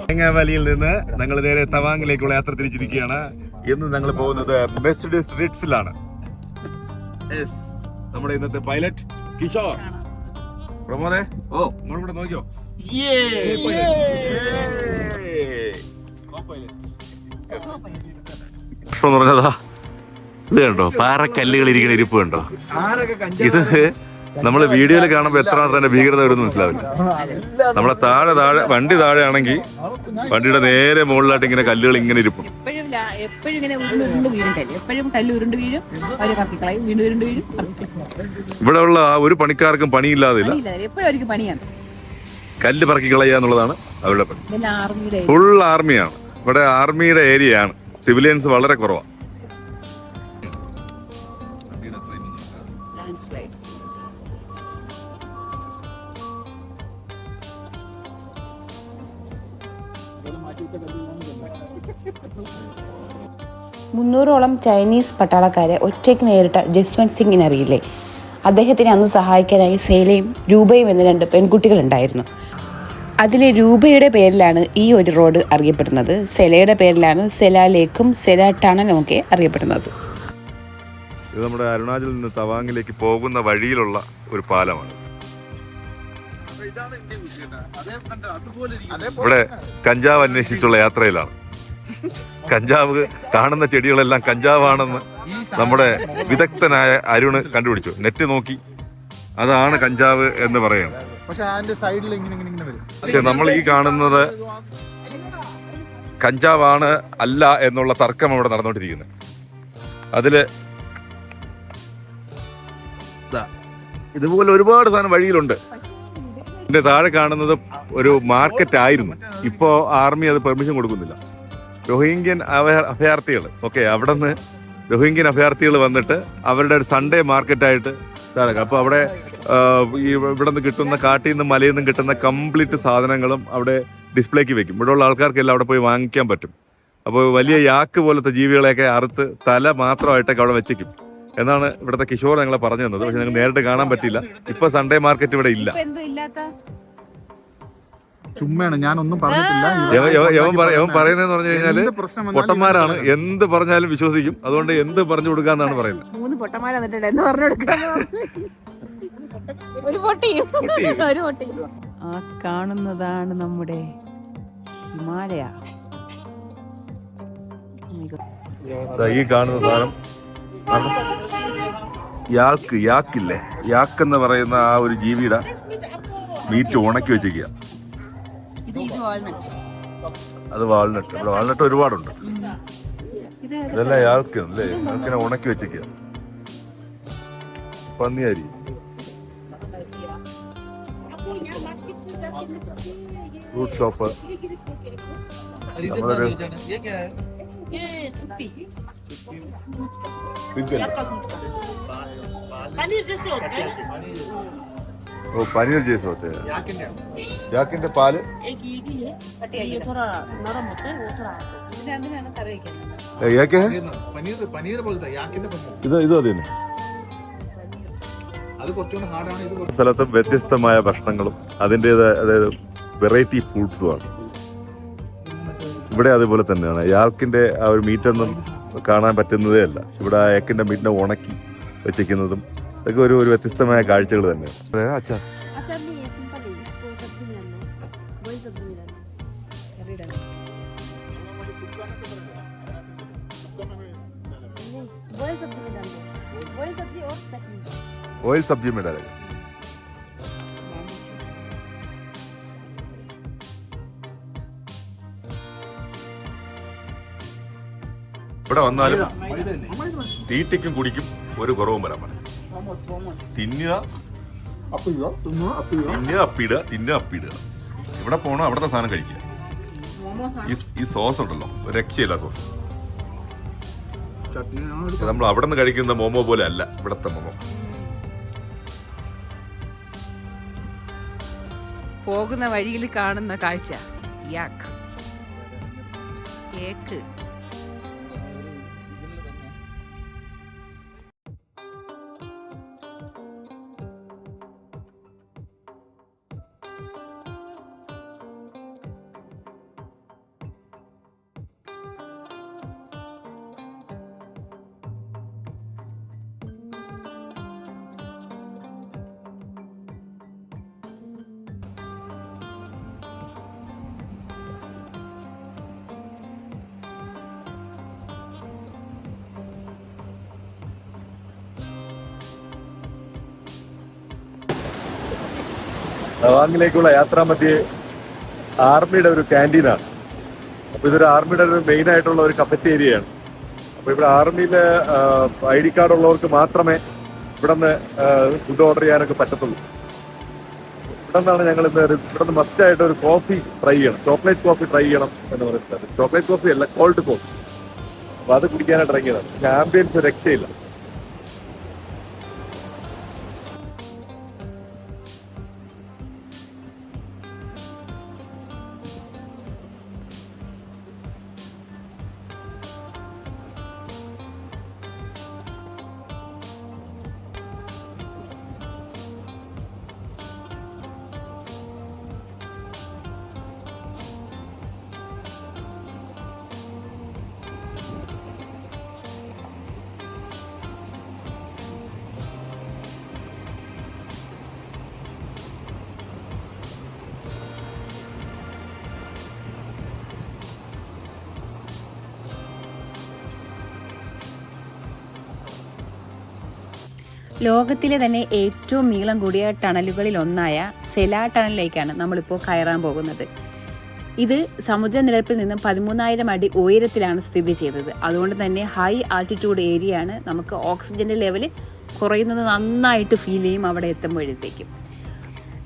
തേങ്ങാവാലിയിൽ നിന്ന് ഞങ്ങൾ നേരെ തവാങ്ങിലേക്കുള്ള യാത്ര തിരിച്ചിരിക്കുകയാണ്. ഇന്ന് ഞങ്ങൾ പോകുന്നത് മെർസിഡീസ് റിറ്റ്സിലാണ്. നമ്മുടെ ഇന്നത്തെ പൈലറ്റ് കിഷോർ. പ്രമോദേ, നമ്മളിവിടെ നോക്കിയോ? പറഞ്ഞതാ ഇത് കണ്ടോ, പാറക്കല്ലുകൾ ഇരിക്കുന്ന ഇരിപ്പ് കണ്ടോ? ഇത് നമ്മള് വീഡിയോയിൽ കാണുമ്പോൾ എത്രമാത്രം അതിന്റെ ഭീകരത വരുമെന്ന് മനസ്സിലാവില്ല. നമ്മളെ താഴെ വണ്ടി താഴെ ആണെങ്കിൽ വണ്ടിയുടെ നേരെ മുകളിലായിട്ട് ഇങ്ങനെ കല്ലുകൾ ഇങ്ങനെ ഇരിപ്പും. ഇവിടെ ഉള്ള ഒരു പണിക്കാർക്കും പണിയില്ലാതില്ല, കല്ല് പറക്കി കളയുക എന്നുള്ളതാണ് അവരുടെ പണി. ഫുൾ ആർമിയാണ് ഇവിടെ, ആർമിയുടെ ഏരിയയാണ്. സിവിലിയൻസ് വളരെ കുറവാണ്. മുന്നൂറോളം ചൈനീസ് പട്ടാളക്കാരെ ഒറ്റയ്ക്ക് നേരിട്ട ജസ്വന്ത് സിംഗിനെ അറിയില്ലേ? അദ്ദേഹത്തിനെ അന്ന് സഹായിക്കാനായി സേലയും രൂപയും എന്ന 2 പെൺകുട്ടികളുണ്ടായിരുന്നു. അതിലെ രൂപയുടെ പേരിലാണ് ഈ ഒരു റോഡ് അറിയപ്പെടുന്നത്. സെലയുടെ പേരിലാണ് സെല ലേക്കും സെല ടണലും ഒക്കെ അറിയപ്പെടുന്നത്. ഇത് നമ്മുടെ അരുണാചലിൽ നിന്ന് തവാങ്ങിലേക്ക് പോകുന്ന വഴിയിലുള്ള ഒരു പാലമാണ്. ഇവിടെ കഞ്ചാവ് അന്വേഷിച്ചുള്ള യാത്രയിലാണ്. കഞ്ചാവ് കാണുന്ന ചെടികളെല്ലാം കഞ്ചാവാണെന്ന് നമ്മുടെ വിദഗ്ധനായ അരുണ് കണ്ടുപിടിച്ചു. നെറ്റ് നോക്കി അതാണ് കഞ്ചാവ് എന്ന് പറയുന്നത്. പക്ഷെ നമ്മൾ ഈ കാണുന്നത് കഞ്ചാവാണ് അല്ല എന്നുള്ള തർക്കം അവിടെ നടന്നുകൊണ്ടിരിക്കുന്നത്. അതില് ഇതുപോലെ ഒരുപാട് സാധനം വഴിയിലുണ്ട്. ഇതിന്റെ താഴെ കാണുന്നത് ഒരു മാർക്കറ്റ് ആയിരുന്നു. ഇപ്പോ ആർമി അത് പെർമിഷൻ കൊടുക്കുന്നില്ല. റോഹിംഗ്യൻ അഭയാർത്ഥികൾ അവിടെ നിന്ന് റോഹിംഗ്യൻ അഭയാർത്ഥികൾ വന്നിട്ട് അവരുടെ ഒരു സൺഡേ മാർക്കറ്റായിട്ട് ഇതാണ്. അപ്പോൾ അവിടെ ഇവിടെ നിന്ന് കിട്ടുന്ന കാട്ടിൽ നിന്നും മലയിൽ നിന്നും കിട്ടുന്ന കംപ്ലീറ്റ് സാധനങ്ങളും അവിടെ ഡിസ്പ്ലേക്ക് വെക്കും. ഇവിടെയുള്ള ആൾക്കാർക്കെല്ലാം അവിടെ പോയി വാങ്ങിക്കാൻ പറ്റും. അപ്പോൾ വലിയ യാക്ക് പോലത്തെ ജീവികളെയൊക്കെ അറുത്ത് തല മാത്രമായിട്ടൊക്കെ അവിടെ വെച്ചേക്കും എന്നാണ് ഇവിടുത്തെ കിഷോർ ഞങ്ങളെ പറഞ്ഞു തന്നത്. പക്ഷെ ഞങ്ങൾക്ക് നേരിട്ട് കാണാൻ പറ്റില്ല. ഇപ്പൊ സൺഡേ മാർക്കറ്റ് ഇവിടെ ഇല്ല. ചുമ്മാണ്, ഞാനൊന്നും പറഞ്ഞിട്ടില്ല. യവൻ പറയുന്നതെന്ന് പറഞ്ഞു കഴിഞ്ഞാല് പൊട്ടന്മാരാണ്, എന്ത് പറഞ്ഞാലും വിശ്വസിക്കും. അതുകൊണ്ട് എന്ത് പറഞ്ഞു കൊടുക്കാന്നാണ് പറയുന്നത്. 3 പൊട്ടന്മാർ വന്നിട്ടുണ്ട് എന്ന് പറഞ്ഞു കൊടുക്കാൻ. ആ കാണുന്നതാണ് നമ്മുടെ ഹിമാലയ. ഈ കാണുന്ന സാധനം യാക്കില്ലേ, യാക്ക് എന്ന് പറയുന്ന ആ ഒരു ജീവിയുടെ മീറ്റ് ഉണക്കി വെച്ചിരിക്കുക. അത് വാൾനട്ട്. ഇവിടെ വാൾനട്ട് ഒരുപാടുണ്ട്. ഇതെല്ലാം യാൾക്കല്ലേ, യാൾക്കിനെ ഉണക്കി വെച്ചിരിക്കുക. പന്നിയാരി, ഫ്രൂട്ട് ഷോപ്പ്. നമ്മളൊരു पनीर जैसे होते हैं. याकिंटे पाല് സ്ഥലത്തും വ്യത്യസ്തമായ ഭക്ഷണങ്ങളും അതിൻ്റെതായ, അതായത് വെറൈറ്റി ഫുഡ്സുമാണ്. ഇവിടെ അതുപോലെ തന്നെയാണ്. യാക്കിന്റെ ആ ഒരു മീറ്റൊന്നും കാണാൻ പറ്റുന്നതേ അല്ല. ഇവിടെ ആ യാക്കിന്റെ മീറ്റിനെ ഉണക്കി വെച്ചിരിക്കുന്നതും ഇതൊക്കെ ഒരു വ്യത്യസ്തമായ കാഴ്ചകൾ തന്നെയാണ്. അച്ചാർ ഓയിൽ സബ്ജി में डालेगा. ഇവിടെ വന്നാലും തീറ്റയ്ക്കും കുടിക്കും ഒരു കുറവും വരാൻ പറ്റും. തിന്നുക, അപ്പിടുക. ഇവിടെ പോകണം, അവിടുത്തെ സാധനം കഴിക്കുക. ഈ സോസ് ഉണ്ടല്ലോ, ഒരു രക്ഷയില്ല സോസ്. നമ്മൾ അവിടെ നിന്ന് കഴിക്കുന്ന മോമോ പോലെ അല്ല ഇവിടത്തെ മോമോ. പോകുന്ന വഴിയിൽ കാണുന്ന കാഴ്ച യാക്ക്, കേക്ക്. തവാങ്ങിലേക്കുള്ള യാത്രാമധ്യേ ആർമിയുടെ ഒരു ക്യാൻറ്റീനാണ്. അപ്പോൾ ഇതൊരു ആർമിയുടെ ഒരു മെയിൻ ആയിട്ടുള്ള ഒരു കഫറ്റേരിയയാണ്. അപ്പോൾ ഇവിടെ ആർമിയിലെ ID കാർഡ് ഉള്ളവർക്ക് മാത്രമേ ഇവിടെ നിന്ന് ഫുഡ് ഓർഡർ ചെയ്യാനൊക്കെ പറ്റത്തുള്ളൂ. ഇവിടെ നിന്നാണ് ഞങ്ങൾ ഇന്ന് ഇവിടെ നിന്ന് മസ്റ്റായിട്ട് ഒരു കോഫി ട്രൈ ചെയ്യണം, ചോക്ലേറ്റ് കോഫി ട്രൈ ചെയ്യണം എന്ന് പറയുന്നത്. ചോക്ലേറ്റ് കോഫി അല്ല, കോൾഡ് കോഫി. അപ്പോൾ അത് കുടിക്കാനായിട്ട് ഇറങ്ങിയതാണ്. ആംബിയൻസ് രക്ഷയില്ല. ലോകത്തിലെ തന്നെ ഏറ്റവും നീളം കൂടിയ ടണലുകളിൽ ഒന്നായ സെല ടണലിലേക്കാണ് നമ്മളിപ്പോൾ കയറാൻ പോകുന്നത്. ഇത് സമുദ്രനിരപ്പിൽ നിന്നും 13,000 അടി ഉയരത്തിലാണ് സ്ഥിതി ചെയ്തത്. അതുകൊണ്ട് തന്നെ ഹൈ ആൾട്ടിറ്റ്യൂഡ് ഏരിയയാണ്. നമുക്ക് ഓക്സിജൻ്റെ ലെവൽ കുറയുന്നത് നന്നായിട്ട് ഫീൽ ചെയ്യും അവിടെ എത്തുമ്പോഴത്തേക്കും.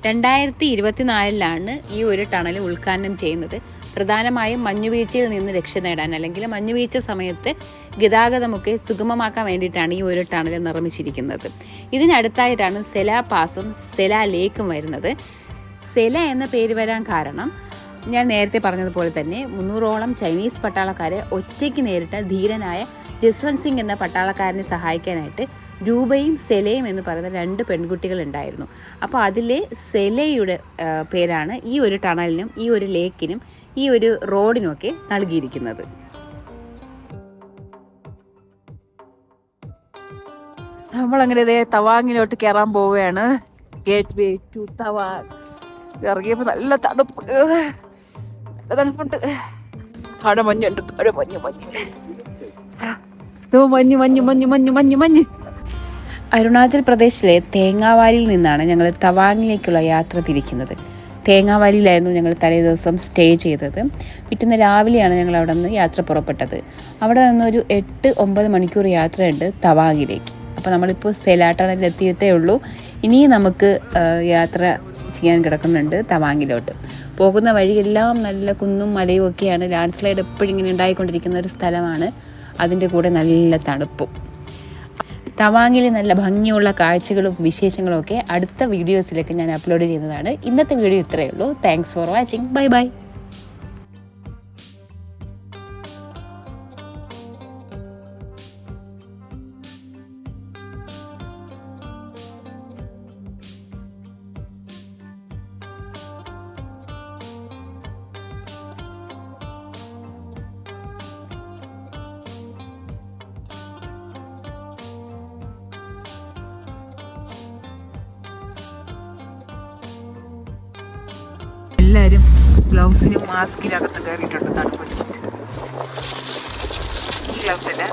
2024 ഈ ഒരു ടണൽ ഉദ്ഘാടനം ചെയ്യുന്നത് പ്രധാനമായും മഞ്ഞുവീഴ്ചയിൽ നിന്ന് രക്ഷ നേടാൻ, അല്ലെങ്കിൽ മഞ്ഞുവീഴ്ച സമയത്ത് ഗതാഗതമൊക്കെ സുഗമമാക്കാൻ വേണ്ടിയിട്ടാണ് ഈ ഒരു ടണൽ നിർമ്മിച്ചിരിക്കുന്നത്. ഇതിനടുത്തായിട്ടാണ് സെല പാസും സെല ലേക്കും വരുന്നത്. സെല എന്ന പേര് വരാൻ കാരണം ഞാൻ നേരത്തെ പറഞ്ഞതുപോലെ തന്നെ 300ഓളം ചൈനീസ് പട്ടാളക്കാരെ ഒറ്റയ്ക്ക് നേരിട്ട ധീരനായ ജസ്വന്ത് സിംഗ് എന്ന പട്ടാളക്കാരനെ സഹായിക്കാനായിട്ട് രൂപയും സെലയും എന്ന് പറയുന്ന 2 പെൺകുട്ടികൾ ഉണ്ടായിരുന്നു. അപ്പോൾ അതിലെ സെലയുടെ പേരാണ് ഈ ഒരു ടണലിനും ഈ ഒരു ലേക്കിനും ഈ ഒരു റോഡിനുമൊക്കെ നൽകിയിരിക്കുന്നത്. നമ്മളങ്ങനെ തവാങ്ങിലോട്ട് കയറാൻ പോവുകയാണ്. Gateway to Tawang. ഇറങ്ങിയപ്പോൾ നല്ല തണുപ്പുണ്ട്. താഴെ മഞ്ഞുണ്ട്, താഴെ മഞ്ഞ് മഞ്ഞ്. അരുണാചൽ പ്രദേശിലെ തേങ്ങാവാലിയിൽ നിന്നാണ് ഞങ്ങൾ തവാങ്ങിലേക്കുള്ള യാത്ര തിരിക്കുന്നത്. തേങ്ങാവാലിയിലായിരുന്നു ഞങ്ങൾ തലേ ദിവസം സ്റ്റേ ചെയ്തത്. പിറ്റേന്ന് രാവിലെയാണ് ഞങ്ങൾ അവിടെ നിന്ന് യാത്ര പുറപ്പെട്ടത്. അവിടെ നിന്നൊരു 8-9 മണിക്കൂർ യാത്രയുണ്ട് തവാങ്ങിലേക്ക്. അപ്പോൾ നമ്മളിപ്പോൾ സെല ടണലിൽ എത്തിയിട്ടേ ഉള്ളൂ. ഇനിയും നമുക്ക് യാത്ര ചെയ്യാൻ കിടക്കുന്നുണ്ട് തവാങ്ങിലോട്ട്. പോകുന്ന വഴിയെല്ലാം നല്ല കുന്നും മലയും ഒക്കെയാണ്. ലാൻഡ് സ്ലൈഡ് എപ്പോഴും ഇങ്ങനെ ഉണ്ടായിക്കൊണ്ടിരിക്കുന്ന ഒരു സ്ഥലമാണ്. അതിൻ്റെ കൂടെ നല്ല തണുപ്പും. തവാങ്ങിൽ നല്ല ഭംഗിയുള്ള കാഴ്ചകളും വിശേഷങ്ങളും ഒക്കെ അടുത്ത വീഡിയോസിലേക്ക് ഞാൻ അപ്ലോഡ് ചെയ്യുന്നതാണ്. ഇന്നത്തെ വീഡിയോ ഇത്രയേ ഉള്ളൂ. Thanks for watching. Bye bye. എല്ലാവരും ഗ്ലൗസിനും മാസ്കിനകത്ത് കയറിയിട്ടുണ്ട് തണുപ്പിടിച്ചിട്ട്. ഈ ഗ്ലൗസ് അല്ല,